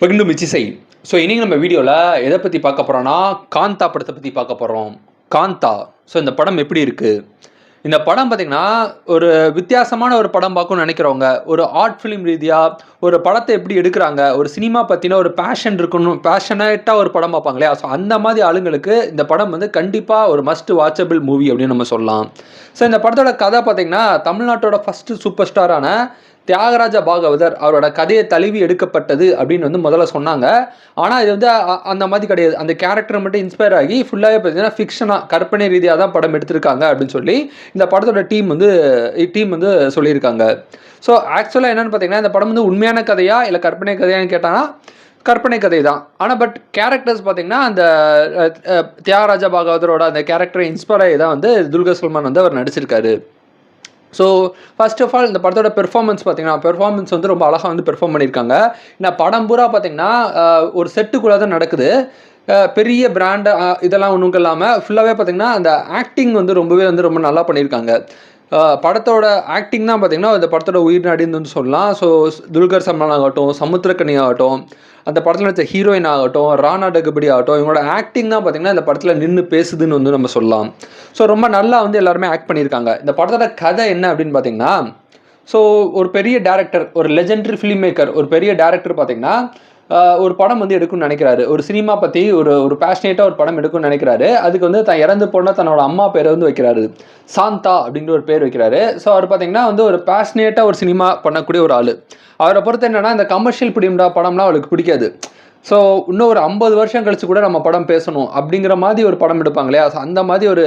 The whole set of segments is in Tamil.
Welcome to மிச்சிசை. ஸோ இன்றைக்கி நம்ம வீடியோவில் எதை பற்றி பார்க்க போகிறோன்னா காந்தா படத்தை பற்றி பார்க்க போகிறோம். காந்தா. ஸோ இந்த படம் எப்படி இருக்குது? இந்த படம் பார்த்திங்கன்னா ஒரு வித்தியாசமான ஒரு படம் பார்க்கணும்னு நினைக்கிறவங்க, ஒரு ஆர்ட் ஃபிலிம் ரீதியாக ஒரு படத்தை எப்படி எடுக்கிறாங்க, ஒரு சினிமா பற்றின ஒரு பேஷன் இருக்கணும், பேஷனேட்டாக ஒரு படம் பார்ப்பாங்க இல்லையா? ஸோ அந்த மாதிரி ஆளுங்களுக்கு இந்த படம் வந்து கண்டிப்பாக ஒரு மஸ்ட் வாட்சபிள் மூவி அப்படின்னு நம்ம சொல்லலாம். ஸோ இந்த படத்தோட கதை பார்த்திங்கன்னா தமிழ்நாட்டோட ஃபஸ்ட்டு சூப்பர் ஸ்டாரான தியாகராஜ பாகவதர் அவரோட கதையை தழுவி எடுக்கப்பட்டது அப்படின்னு வந்து முதல்ல சொன்னாங்க. ஆனால் இது வந்து அந்த மாதிரி கிடையாது. அந்த கேரக்டர் மட்டும் இன்ஸ்பயர் ஆகி ஃபுல்லாகவே பார்த்தீங்கன்னா ஃபிக்ஷனாக கற்பனை ரீதியாக தான் படம் எடுத்திருக்காங்க அப்படின்னு சொல்லி இந்த படத்தோட டீம் வந்து சொல்லியிருக்காங்க. ஸோ ஆக்சுவலாக என்னென்னு பார்த்தீங்கன்னா இந்த படம் வந்து உண்மையான கதையா இல்லை கற்பனை கதையான்னு கேட்டாங்கன்னா கற்பனை கதை தான். ஆனால் பட் கேரக்டர்ஸ் பார்த்தீங்கன்னா அந்த தியாகராஜ பாகவதரோட அந்த கேரக்டரை இன்ஸ்பயர் ஆகி தான் வந்து துல்கர் சல்மான் வந்து அவர் நடிச்சிருக்காரு. ஸோ ஃபர்ஸ்ட் ஆஃப் ஆல் இந்த படத்தோட பெர்ஃபார்மன்ஸ் பார்த்தீங்கன்னா வந்து ரொம்ப அழகாக வந்து பெர்ஃபார்ம் பண்ணியிருக்காங்க. ஏன்னா படம் பூரா பார்த்தீங்கன்னா ஒரு செட்டுக்குள்ளே தான் நடக்குது. பெரிய பிராண்டு இதெல்லாம் ஒன்றும் இல்லாமல் ஃபுல்லாகவே பார்த்தீங்கன்னா அந்த ஆக்டிங் வந்து ரொம்ப நல்லா பண்ணியிருக்காங்க. படத்தோட ஆக்டிங் தான் பார்த்தீங்கன்னா இந்த படத்தோட உயிர் நாடின்னு வந்து சொல்லலாம். ஸோ துல்கர் சல்மான் ஆகட்டும், சமுத்திரக்கனி ஆகட்டும், அந்த படத்தில் நடிச்ச ஹீரோயின் ஆகட்டும், ராணா டகுபடி ஆகட்டும், இவங்களோட ஆக்டிங் தான் பார்த்தீங்கன்னா இந்த படத்தில் நின்று பேசுதுன்னு வந்து நம்ம சொல்லலாம். ஸோ ரொம்ப நல்லா வந்து எல்லாருமே ஆக்ட் பண்ணியிருக்காங்க. இந்த படத்தோட கதை என்ன அப்படின்னு பார்த்தீங்கன்னா, ஸோ ஒரு பெரிய டேரக்டர், ஒரு லெஜெண்டரி ஃபிலிம் மேக்கர், ஒரு பெரிய டேரக்டர் பார்த்தீங்கன்னா ஒரு படம் வந்து எடுக்கணும்னு நினைக்கிறாரு. ஒரு சினிமா பற்றி ஒரு பேஷனேட்டாக ஒரு படம் எடுக்கணும்னு நினைக்கிறாரு. அதுக்கு வந்து தான் இறந்து போன தன்னோட அம்மா பேரை வந்து வைக்கிறாரு. சாந்தா அப்படிங்கிற ஒரு பேர் வைக்கிறாரு. ஸோ அவர் பார்த்தீங்கன்னா வந்து ஒரு பேஷனேட்டாக ஒரு சினிமா பண்ணக்கூடிய ஒரு ஆள். அவரை பொறுத்த என்னென்னா இந்த கமர்ஷியல் படம்லாம் அவளுக்கு பிடிக்காது. ஸோ இன்னும் ஒரு 50 வருஷம் கழிச்சு கூட நம்ம படம் பேசணும் அப்படிங்கிற மாதிரி ஒரு படம் எடுப்பாங்க இல்லையா? ஸோ அந்த மாதிரி ஒரு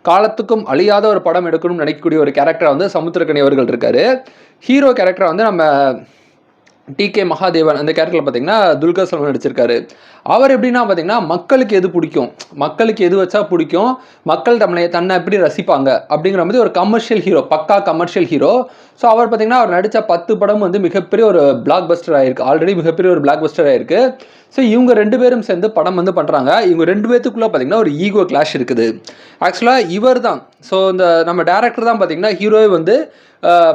காலத்துக்கும் அழியாத ஒரு படம் எடுக்கணும்னு நினைக்கக்கூடிய ஒரு கேரக்டராக வந்து சமுத்திரக்கனி அவர்கள் இருக்காரு. ஹீரோ கேரக்டரை வந்து நம்ம டிகே மகாதேவன் அந்த கேரக்டரில் பார்த்தீங்கன்னா துல்கர் சல்மான் நடிச்சிருக்காரு. அவர் எப்படின்னா பார்த்தீங்கன்னா மக்களுக்கு எது பிடிக்கும், மக்களுக்கு எது வச்சா பிடிக்கும், மக்கள் தன்னை எப்படி ரசிப்பாங்க அப்படிங்கிற மாதிரி ஒரு கமர்ஷியல் ஹீரோ, பக்கா கமர்ஷியல் ஹீரோ. ஸோ அவர் பார்த்தீங்கன்னா அவர் நடித்த 10 படம் வந்து மிகப்பெரிய ஒரு பிளாக் பஸ்டர் ஆயிருக்கு. ஆல்ரெடி மிகப்பெரிய ஒரு பிளாக் பஸ்டர் ஆயிருக்கு. ஸோ இவங்க 2 பேரும் சேர்ந்து படம் வந்து பண்ணுறாங்க. இவங்க 2 பேத்துக்குள்ளே பார்த்தீங்கன்னா ஒரு ஈகோ கிளாஷ் இருக்குது. ஆக்சுவலாக இவர் தான், ஸோ இந்த நம்ம டேரக்டர் தான் பார்த்தீங்கன்னா ஹீரோவை வந்து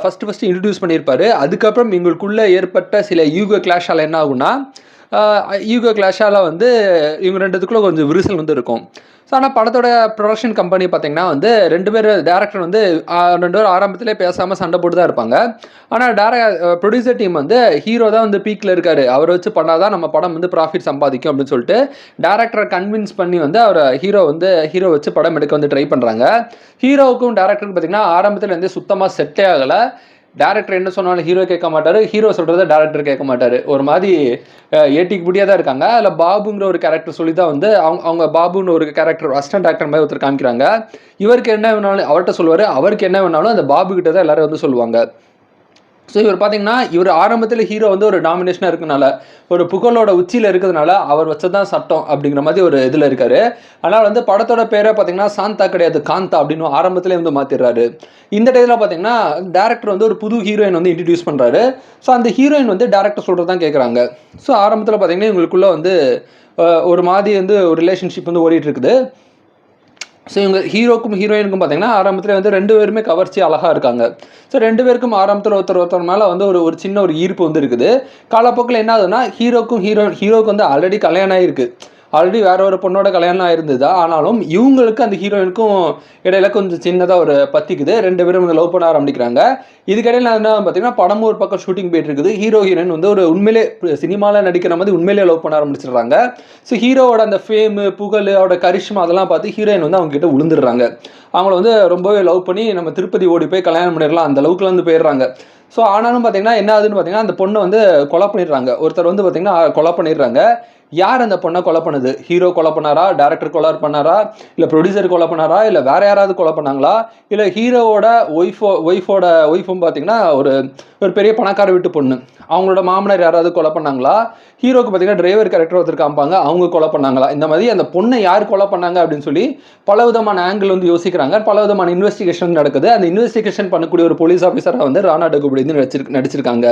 ஃபஸ்ட்டு இன்ட்ரடியூஸ் பண்ணியிருப்பார். அதுக்கப்புறம் இவங்களுக்குள்ளே ஏற்பட்ட சில ஈகோ கிளாஷால் என்ன ஆகும்னா, ஈகோ கிளாஷால் வந்து இவங்க 2த்துக்குள்ளே கொஞ்சம் விரிசல் வந்து இருக்கும். ஸோ ஆனால் படத்தோட ப்ரொடக்ஷன் கம்பெனி பார்த்தீங்கன்னா வந்து 2 பேர் டேரக்டர் வந்து 2 பேரும் ஆரம்பத்திலே பேசாமல் சண்டை போட்டு தான் இருப்பாங்க. ஆனால் ப்ரொடியூசர் டீம் வந்து ஹீரோ தான் வந்து பீக்கில் இருக்காரு, அவரை வச்சு பண்ணாதான் நம்ம படம் வந்து ப்ராஃபிட் சம்பாதிக்கும் அப்படின்னு சொல்லிட்டு டேரக்டரை கன்வின்ஸ் பண்ணி வந்து அவரை ஹீரோ வச்சு படம் எடுக்க வந்து ட்ரை பண்ணுறாங்க. ஹீரோவுக்கும் டேரக்டருக்கும் பார்த்தீங்கன்னா ஆரம்பத்தில் வந்து சுத்தமாக செட்டே ஆகலை. டேரக்டர் என்ன சொன்னாலும் ஹீரோ கேட்க மாட்டார், ஹீரோ சொல்கிறத டேரக்டர் கேட்க மாட்டார். ஒரு மாதிரி ஏட்டிக்கு முடியாக தான் இருக்காங்க. அதில் பாபுங்கிற ஒரு கேரக்டர் சொல்லி தான் வந்து அவங்க பாபுன்னு ஒரு கேரக்டர் அசிஸ்டன்ட் ஆக்டர் மாதிரி ஒருத்தர் காமிக்கிறாங்க. இவருக்கு என்ன வேணாலும் அவர்கிட்ட சொல்லுவார், அவருக்கு என்ன வேணாலும் அந்த பாபு கிட்ட தான் எல்லாரும் வந்து சொல்லுவாங்க. ஸோ இவர் பார்த்தீங்கன்னா இவர் ஆரம்பத்தில் ஹீரோ வந்து ஒரு டாமினேஷனாக இருக்கனால, ஒரு புகழோட உச்சியில் இருக்கிறதுனால அவர் வச்சதான் சட்டம் அப்படிங்கிற மாதிரி ஒரு இதில் இருக்கார். ஆனால் வந்து படத்தோட பேரை பார்த்தீங்கன்னா சாந்தா கிடையாது, காந்தா அப்படின்னு ஆரம்பத்திலே வந்து மாற்றிடுறாரு. இந்த டைத்தில் பார்த்தீங்கன்னா டேரக்டர் வந்து ஒரு புது ஹீரோயின் வந்து இன்ட்ரடியூஸ் பண்ணுறாரு. ஸோ அந்த ஹீரோயின் வந்து டேரக்டர் சொல்கிறது தான் கேட்குறாங்க. ஸோ ஆரம்பத்தில் பார்த்தீங்கன்னா இவங்களுக்குள்ளே வந்து ஒரு மாதிரி வந்து ஒரு ரிலேஷன்ஷிப் வந்து ஓடிட்டு இருக்குது. ஸோ இவங்க ஹீரோக்கும் ஹீரோயினுக்கும் பார்த்தீங்கன்னா ஆரம்பத்தில் வந்து 2 பேருமே கவர்ச்சி அழகாக இருக்காங்க. ஸோ 2 பேருக்கும் ஆரம்பத்தில் ஒருத்தர் மேலே வந்து ஒரு சின்ன ஒரு ஈர்ப்பு வந்து இருக்குது. காலப்போக்கில் என்ன ஆகுதுன்னா ஹீரோவுக்கு வந்து ஆல்ரெடி கல்யாணம் ஆகிருக்கு, ஆல்ரெடி வேற ஒரு பொண்ணோட கல்யாணம் ஆயிருந்தது. ஆனாலும் இவங்களுக்கு அந்த ஹீரோயினுக்கும் இடையில கொஞ்சம் சின்னதாக ஒரு பத்திக்குது. 2 பேரும் வந்து லவ் பண்ண ஆரம்பிக்கிறாங்க. இதுக்கிடையில் என்ன பார்த்தீங்கன்னா படமும் ஒரு பக்கம் ஷூட்டிங் போயிட்டு இருக்குது. ஹீரோயின் வந்து ஒரு உண்மையிலே சினிமாவில் நடிக்கிற மாதிரி உண்மையிலே லவ் பண்ண ஆரம்பிச்சிடுறாங்க. ஸோ ஹீரோவோட அந்த ஃபேமு, புகழ், அவரோட கரிஷ்மா அதெல்லாம் பார்த்து ஹீரோயின் வந்து அவங்க கிட்ட விழுந்துடுறாங்க. அவங்கள வந்து ரொம்பவே லவ் பண்ணி நம்ம திருப்பதி ஓடி போய் கல்யாணம் பண்ணிடலாம் அந்த அளவுக்குலாம் வந்து போயிடுறாங்க. ஸோ ஆனாலும் பார்த்தீங்கன்னா என்ன ஆகுதுன்னு பார்த்தீங்கன்னா அந்த பொண்ணை வந்து கொலை பண்ணிடுறாங்க. ஒருத்தர் வந்து பார்த்தீங்கன்னா கொலை பண்ணிடுறாங்க. யார் அந்த பொண்ணை கொலை பண்ணுது? ஹீரோ கொலை பண்ணாரா, டேரக்டர் கொலை பண்ணாரா, இல்லை ப்ரொடியூசர் கொலை பண்ணாரா, இல்லை வேற யாராவது கொலை பண்ணாங்களா, இல்லை ஹீரோவோட ஒய்ஃபும் பார்த்தீங்கன்னா ஒரு பெரிய பணக்கார வீட்டு பொண்ணு, அவங்களோட மாமனார் யாராவது கொலை பண்ணாங்களா, ஹீரோக்கு பார்த்தீங்கன்னா டிரைவர் கேரக்டர் ஒருத்தர் காமிப்பாங்க, அவங்க கொலை பண்ணாங்களா, இந்த மாதிரி அந்த பொண்ணை யார் கொலை பண்ணாங்க அப்படின்னு சொல்லி பல விதமான ஆங்கிள் வந்து யோசிக்கிறாங்க. பல விதமான இன்வெஸ்டிகேஷன் நடக்குது. அந்த இன்வெஸ்டிகேஷன் பண்ணக்கூடிய ஒரு போலீஸ் ஆஃபீஸராக வந்து ராணா டகுபடி நடிச்சிருக்காங்க.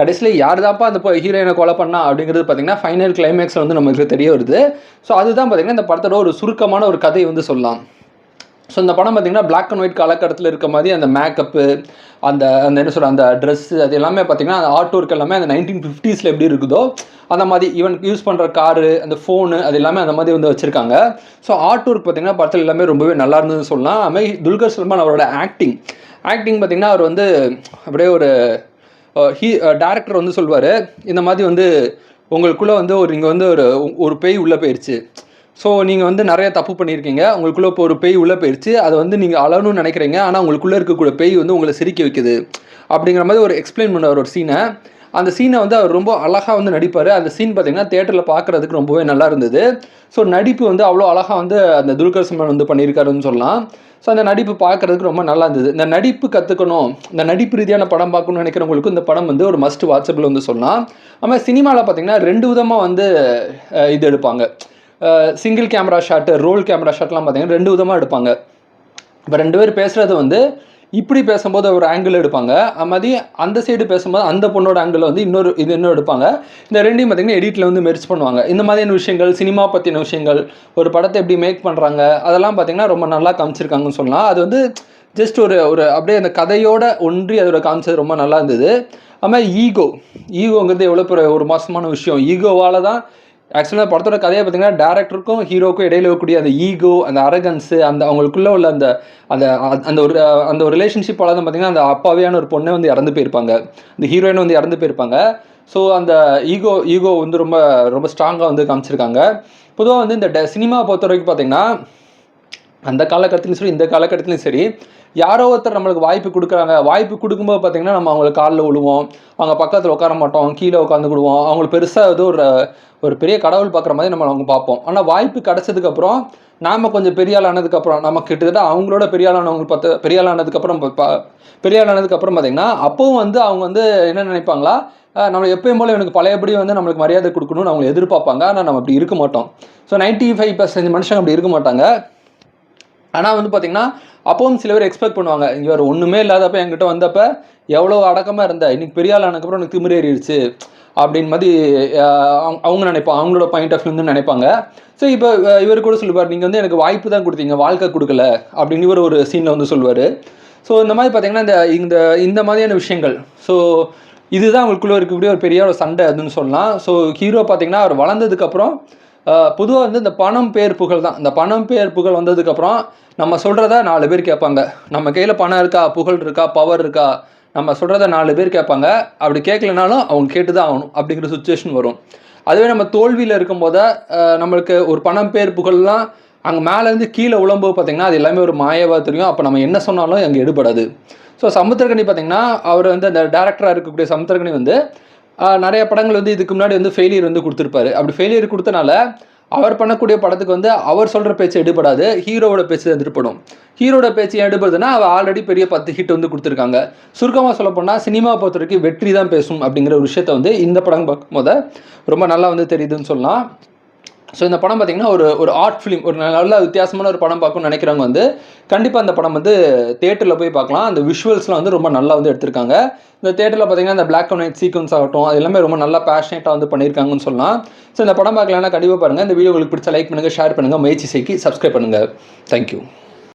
கடைசியில் யார் தான்ப்பா அந்த ஹீரோயினை கொலை பண்ணா அப்படிங்கிறது பார்த்தீங்கன்னா ஃபைனல் கிளைமேக்ஸ் வந்து நமக்கு தெரிய வருது. ஸோ அதுதான் பார்த்தீங்கன்னா இந்த படத்தோட ஒரு சுருக்கமான ஒரு கதை வந்து சொல்லலாம். ஸோ இந்த படம் பார்த்திங்கன்னா பிளாக் அண்ட் ஒயிட் காலகட்டத்தில் இருக்க மாதிரி அந்த மேக்கப்பு, அந்த அந்த என்ன சொல்கிற அந்த ட்ரெஸ்ஸு, அது எல்லாமே பார்த்திங்கன்னா அந்த ஆர்ட் ஒர்க் எல்லாமே அந்த 1950s எப்படி இருக்குதோ அந்த மாதிரி, ஈவன் யூஸ் பண்ணுற காரு, அந்த ஃபோனு, அது எல்லாமே அந்த மாதிரி வந்து வச்சுருக்காங்க. ஸோ ஆர்ட் ஒர்க் பார்த்திங்கன்னா படத்தில் எல்லாமே ரொம்பவே நல்லா இருந்ததுன்னு சொல்லலாம். அதுமாதிரி துல்கர் சல்மான் அவரோட ஆக்டிங் பார்த்திங்கன்னா அவர் வந்து அப்படியே ஒரு டேரக்டர் வந்து சொல்வார், இந்த மாதிரி வந்து உங்களுக்குள்ளே வந்து இங்கே வந்து ஒரு பேய் உள்ளே போயிடுச்சு. ஸோ நீங்கள் வந்து நிறைய தப்பு பண்ணியிருக்கீங்க, உங்களுக்குள்ளே இப்போ ஒரு பேய் உள்ளே போயிடுச்சு, அதை வந்து நீங்கள் அழணும்னு நினைக்கிறீங்க, ஆனால் உங்களுக்குள்ளே இருக்கக்கூடிய பேய் வந்து உங்களை சிரிக்க வைக்குது அப்படிங்கிற மாதிரி ஒரு எக்ஸ்பிளைன் பண்ணுவார் ஒரு சீனை. அந்த சீனை வந்து அவர் ரொம்ப அழகாக வந்து நடிப்பார். அந்த சீன் பார்த்திங்கன்னா தேட்டரில் பார்க்குறதுக்கு ரொம்பவே நல்லா இருந்தது. ஸோ நடிப்பு வந்து அவ்வளோ அழகாக வந்து அந்த துல்கர் சல்மான் வந்து பண்ணியிருக்காருன்னு சொல்லலாம். ஸோ அந்த நடிப்பு பார்க்குறதுக்கு ரொம்ப நல்லா இருந்தது. இந்த நடிப்பு கற்றுக்கணும், இந்த நடிப்பு ரீதியான படம் பார்க்கணும்னு நினைக்கிறவங்களுக்கு இந்த படம் வந்து ஒரு மஸ்ட் வாட்சபிள் வந்து சொல்லலாம். அதுமாதிரி சினிமாவில் பார்த்திங்கன்னா 2 விதமாக வந்து இது எடுப்பாங்க. Single camera shot, roll camera ஷாட்லாம் பார்த்திங்கன்னா 2 விதமாக எடுப்பாங்க. இப்போ 2 பேர் பேசுகிறது வந்து இப்படி பேசும்போது ஒரு ஆங்கிள் எடுப்பாங்க, அது மாதிரி அந்த சைடு பேசும்போது அந்த பொண்ணோட ஆங்கிள் வந்து இன்னும் எடுப்பாங்க. இந்த 2ஐயும் பார்த்திங்கன்னா எடிட்டில் வந்து மெர்ஜ் பண்ணுவாங்க. இந்த மாதிரியான விஷயங்கள், சினிமா பற்றின விஷயங்கள், ஒரு படத்தை எப்படி மேக் பண்ணுறாங்க, அதெல்லாம் பார்த்திங்கன்னா ரொம்ப நல்லா காமிச்சிருக்காங்கன்னு சொல்லலாம். அது வந்து ஜஸ்ட் ஒரு அப்படியே அந்த கதையோட ஒன்றி அதோட காமிச்சது ரொம்ப நல்லா இருந்தது. அதுமாதிரி ஈகோங்கிறது எவ்வளோ ஒரு மோசமான விஷயம். ஈகோவால் தான் ஆக்சுவலாக படத்தோட கதையை பார்த்திங்கன்னா டேரக்டருக்கும் ஹீரோக்கும் இடையில இருக்கக்கூடிய அந்த ஈகோ, அந்த அரகன்ஸு, அந்த அவங்களுக்குள்ளே உள்ள அந்த அந்த அந்த ஒரு ரிலேஷன்ஷிப்பால் தான் பார்த்திங்கன்னா அந்த அப்பாவியான ஒரு பொண்ணை வந்து இறந்து போயிருப்பாங்க, இந்த ஹீரோயின் வந்து இறந்து போயிருப்பாங்க. ஸோ அந்த ஈகோ வந்து ரொம்ப ரொம்ப ஸ்ட்ராங்காக வந்து காமிச்சிருக்காங்க. பொதுவாக வந்து இந்த சினிமாவை பொறுத்த வரைக்கும் பார்த்திங்கன்னா அந்த காலகட்டத்திலையும் சரி இந்த காலகட்டத்திலையும் சரி, யாரோ ஒருத்தர் நம்மளுக்கு வாய்ப்பு கொடுக்குறாங்க. வாய்ப்பு கொடுக்கும்போது பார்த்திங்கன்னா நம்ம அவங்களுக்கு காலில் விழுவோம், அவங்க பக்கத்தில் உட்கார மாட்டோம், கீழே உட்காந்துக்கிடுவோம். அவங்களுக்கு பெருசாக ஏதோ ஒரு பெரிய கடவுள் பார்க்குற மாதிரி நம்ம அவங்க பார்ப்போம். ஆனால் வாய்ப்பு கிடச்சதுக்கப்புறம் நாம் கொஞ்சம் பெரிய ஆள் ஆனதுக்கப்புறம், நம்ம கிட்டத்தட்ட அவங்களோட பெரிய ஆள் ஆனதுக்கப்புறம் பார்த்திங்கன்னா அப்போவும் வந்து அவங்க வந்து என்ன நினைப்பாங்களா, நம்ம எப்பயும் போல் எனக்கு பழையபடி வந்து நம்மளுக்கு மரியாதை கொடுக்கணும்னு அவங்க எதிர்பார்ப்பாங்க. ஆனால் நம்ம அப்படி இருக்க மாட்டோம். ஸோ 95% மனுஷங்க அப்படி இருக்க மாட்டாங்க. ஆனால் வந்து பார்த்திங்கன்னா அப்போவும் சில பேர் எக்ஸ்பெக்ட் பண்ணுவாங்க, இங்கே வேறு ஒன்றுமே இல்லாதப்போ என்கிட்ட வந்தப்போ எவ்வளோ அடக்கமாக இருந்த, இன்றைக்கி பெரிய ஆள் ஆனதுக்கப்புறம் எனக்கு திமிரேறிடுச்சு அப்படின்னு மாதிரி அவங்க நினைப்பாங்க, அவங்களோட பாயிண்ட் ஆஃப் வியூ வந்து நினைப்பாங்க. ஸோ இப்போ இவர் கூட சொல்லுவார், நீங்கள் வந்து எனக்கு வாய்ப்பு தான் கொடுத்தீங்க, வாழ்க்கை கொடுக்கல அப்படின்னு இவர் ஒரு சீனில் வந்து சொல்லுவார். ஸோ இந்த மாதிரி பார்த்திங்கன்னா இந்த மாதிரியான விஷயங்கள், ஸோ இதுதான் அவங்களுக்குள்ளே இருக்கக்கூடிய ஒரு பெரிய ஒரு சண்டை அதுன்னு சொல்லலாம். ஸோ ஹீரோ பார்த்திங்கன்னா அவர் வளர்ந்ததுக்கப்புறம் பொதுவாக வந்து இந்த பணம் பேர் புகழ் தான். இந்த பணம் பேர் புகழ் வந்ததுக்கப்புறம் நம்ம சொல்கிறத 4 பேர் கேட்பாங்க. நம்ம கையில் பணம் இருக்கா, புகழ் இருக்கா, பவர் இருக்கா, நம்ம சொல்கிறத 4 பேர் கேட்பாங்க. அப்படி கேட்கலனாலும் அவங்க கேட்டு தான் ஆகணும் அப்படிங்கிற சுச்சுவேஷன் வரும். அதுவே நம்ம தோல்வியில் இருக்கும்போது நம்மளுக்கு ஒரு பணம் பேர் புகழ்லாம் அங்கே மேலேருந்து கீழே உழம்போது பார்த்திங்கன்னா அது எல்லாமே ஒரு மாயவாக தெரியும். அப்போ நம்ம என்ன சொன்னாலும் அங்கே எடுபடாது. ஸோ சமுத்திரக்கனி பார்த்திங்கன்னா அவர் வந்து அந்த டேரக்டராக இருக்கக்கூடிய சமுத்திரக்கனி வந்து நிறைய படங்கள் வந்து இதுக்கு முன்னாடி வந்து ஃபெயிலியர் வந்து கொடுத்துருப்பாரு. அப்படி ஃபெயிலியர் கொடுத்தனால அவர் பண்ணக்கூடிய படத்துக்கு வந்து அவர் சொல்கிற பேச்சு எடுபடாது, ஹீரோவோட பேச்சு எடுபடும். ஹீரோட பேச்சு எடுபடுதுன்னா அவர் ஆல்ரெடி பெரிய 10 ஹிட் வந்து கொடுத்துருக்காங்க. சுருக்கமாக சொல்ல போனால் சினிமா பொறுத்த வரைக்கும் வெற்றி தான் பேசும் அப்படிங்கிற ஒரு விஷயத்த வந்து இந்த படம் பார்க்கும்போது ரொம்ப நல்லா வந்து தெரியுதுன்னு சொல்லலாம். ஸோ இந்த படம் பார்த்திங்கன்னா ஒரு ஆர்ட் ஃபிலிம், ஒரு நல்ல வித்தியாசமான ஒரு படம் பார்க்கணும்னு நினைக்கிறவங்க வந்து கண்டிப்பாக அந்த படம் வந்து தேட்டரில் போய் பார்க்கலாம். அந்த விஷுவல்ஸ்லாம் வந்து ரொம்ப நல்லா வந்து எடுத்திருக்காங்க. இந்த தேட்டரில் பார்த்திங்கன்னா இந்த பிளாக் அண்ட் ஒயிட் சீக்வன்ஸ் ஆகட்டும், அது எல்லாமே ரொம்ப நல்லா பேஷனேட்டாக வந்து பண்ணியிருக்காங்கன்னு சொல்லலாம். ஸோ இந்த படம் பார்க்கலன்னா கண்டிப்பாக பாருங்கள். இந்த வீடியோ உங்களுக்கு பிடிச்ச லைக் பண்ணுங்கள், ஷேர் பண்ணுங்கள், முயற்சி செய்து சப்ஸ்கிரைப் பண்ணுங்கள். தேங்க்யூ.